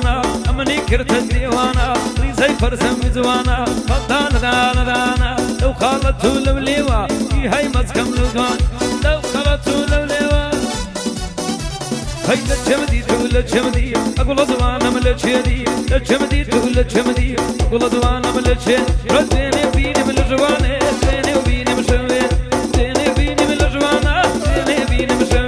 جوانا أمني كرت الديوانا ريزي فرسم جوانا فضان دانا دانا لو خالته لوليوا هاي مسكم لدوان لو خالته لوليوا هاي لجمدي تو لجمدي أقول زوانا ملجدي لجمدي تو لجمدي أقول زوانا ملجدي رديني بيني من الجواني ديني وبيني مشوي ديني بيني من الجوانا ديني بيني مشوي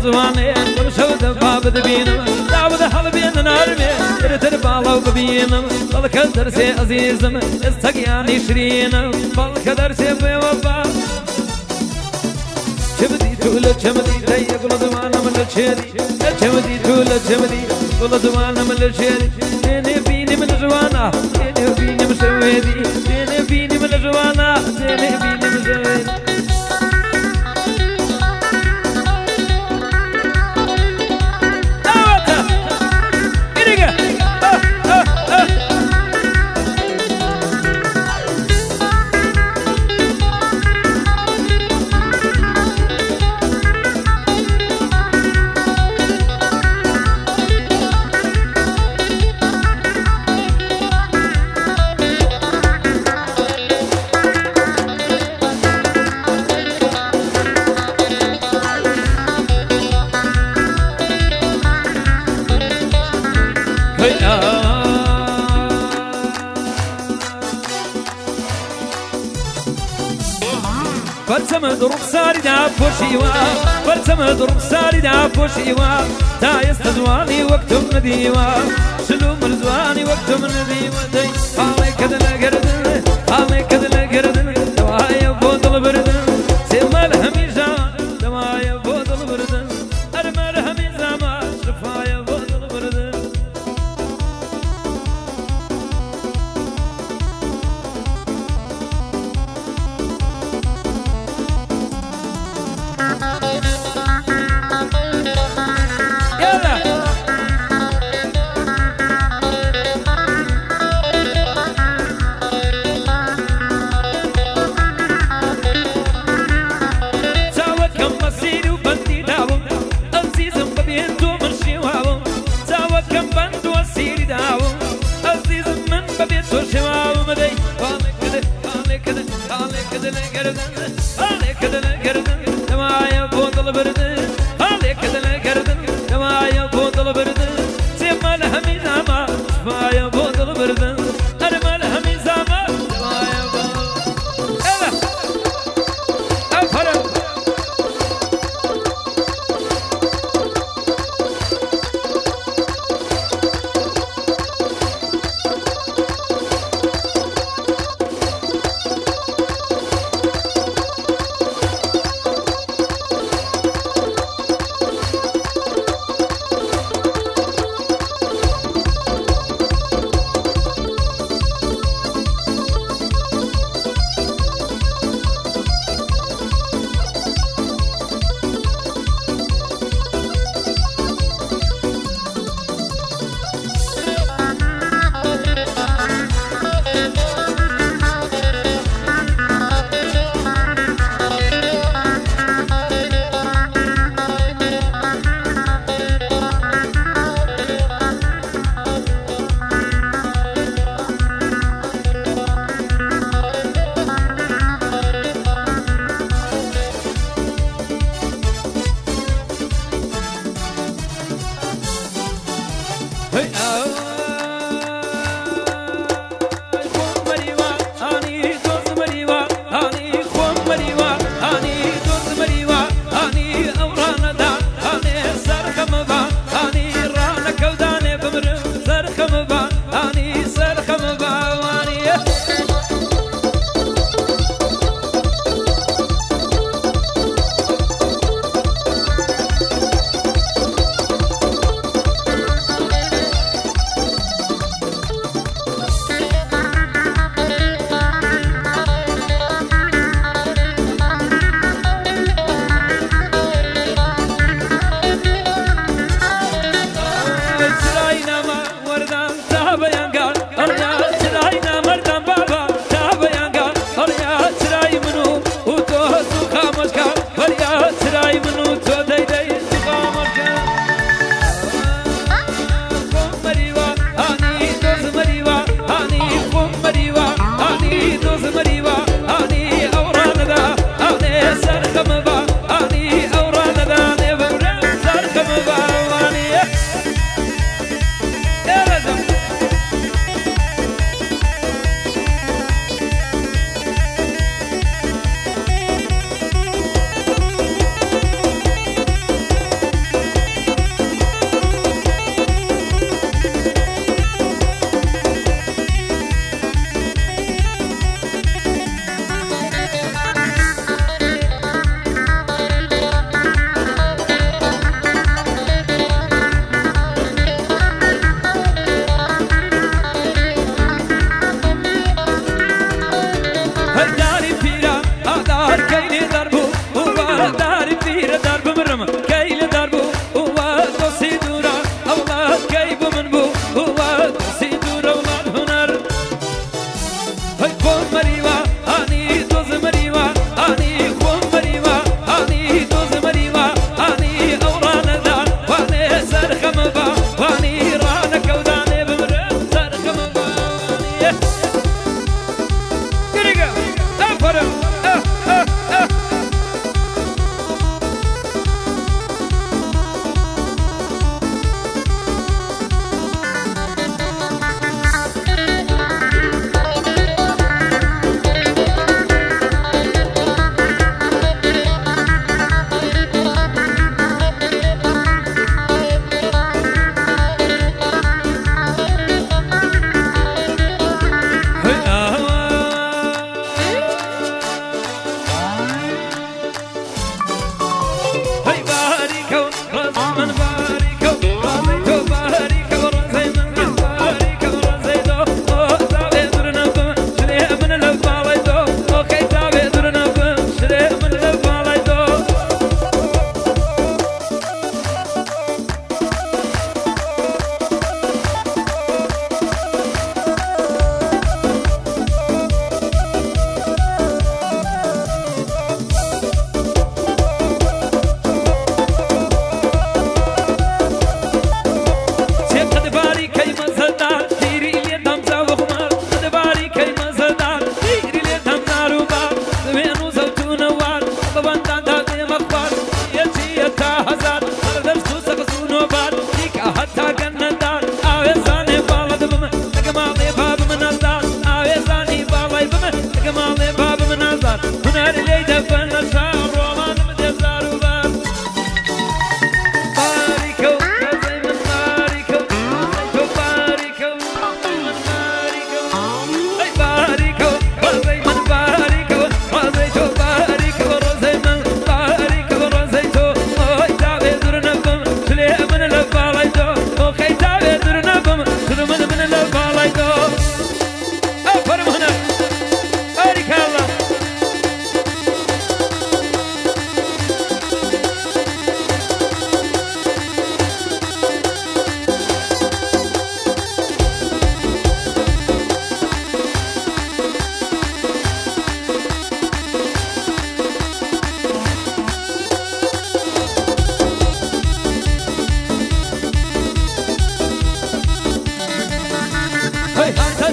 زواني ومشود باب دبينم داود حل بين نارمي ترتر بالا وبينم بالقدر سي عزيزم استقياني شرينم بالقدر سي بوفا شمدي طول شمدي تي قول زوانا من الشيري شمدي طول شمدي قول زوانا من الشيري ديني بيني من زوانا ديني بيني مسويدي ديني بيني من زوانا ديني بيني مسويدي فرسم ضرب ساري داب وشيوا فرسم ضرب ساري داب وشيوا تا يستزواني وقتم نديوا سلوم الزواني وقتم نديوا دي حالي كدنا قردن حالي كدنا قردن دوايا بوطل بردن سيما الهمي زمان دوايا بوطل بردن أرمى الهمي زمان شفايا بوطل بردن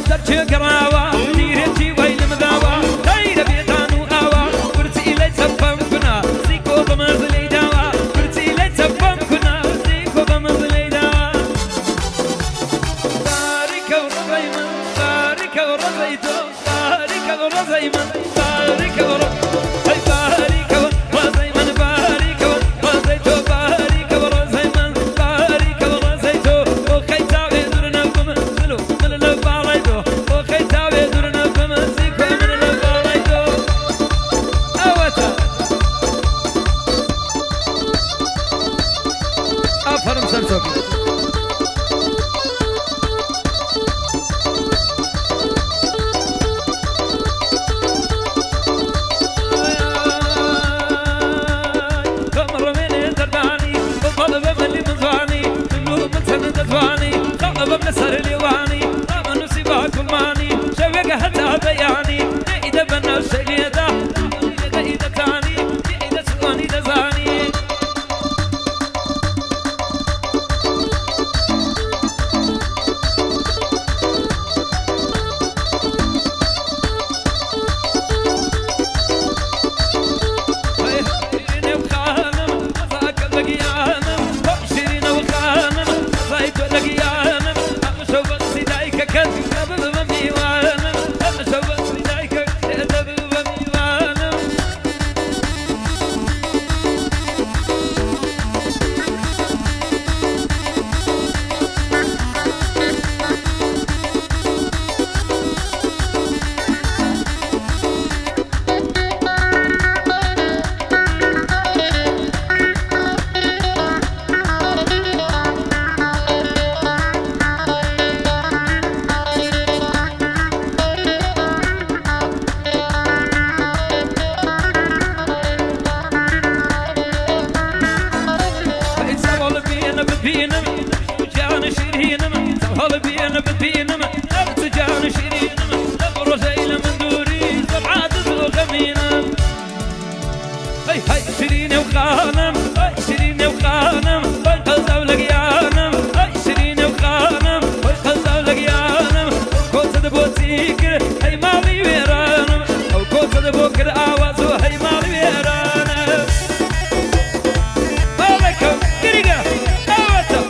درچه گراوا دیرتی ویل مداوا دایر بیتانو آوا کرسی لی سفم کنا زیکو بمزلی داوا کرسی لی سفم کنا زیکو بمزلی داوا بارك ورزيمن بارك ورزيتو بارك ورزيمن بارك ورزيمن سر ليواني طبعا نسيبها كل ماني شوقها حتى بياني إذا بنا الشقيدة إذا تاني إذا سواني إذا زاني شيرين وخانم مزاك البقيانم شيرين وخانم مزاك البقيانم شيرين وخانم شيرين وخانم قلزة ولقيانم شيرين وخانم قلزة ولقيانم كوسة بوتيكر هي مالي ويرانم أو كوسة بوكر آوازو هي مالي ويرانم مالكم كريقة آوازو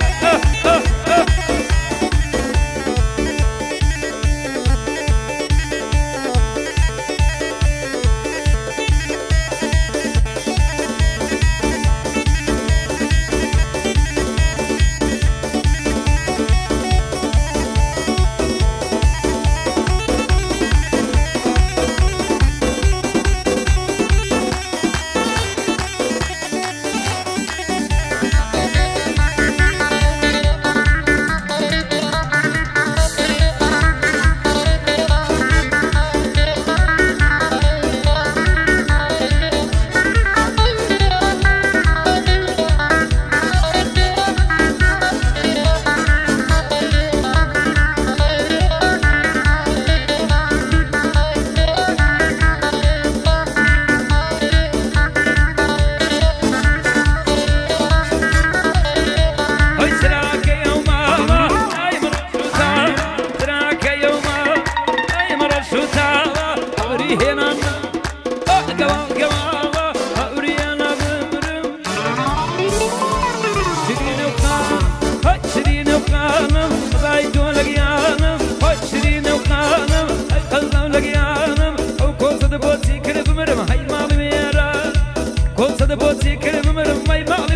كل صدق بوتي كل بمرم هاي مالي ميرا كل صدق بوتي كل بمرم هاي مالي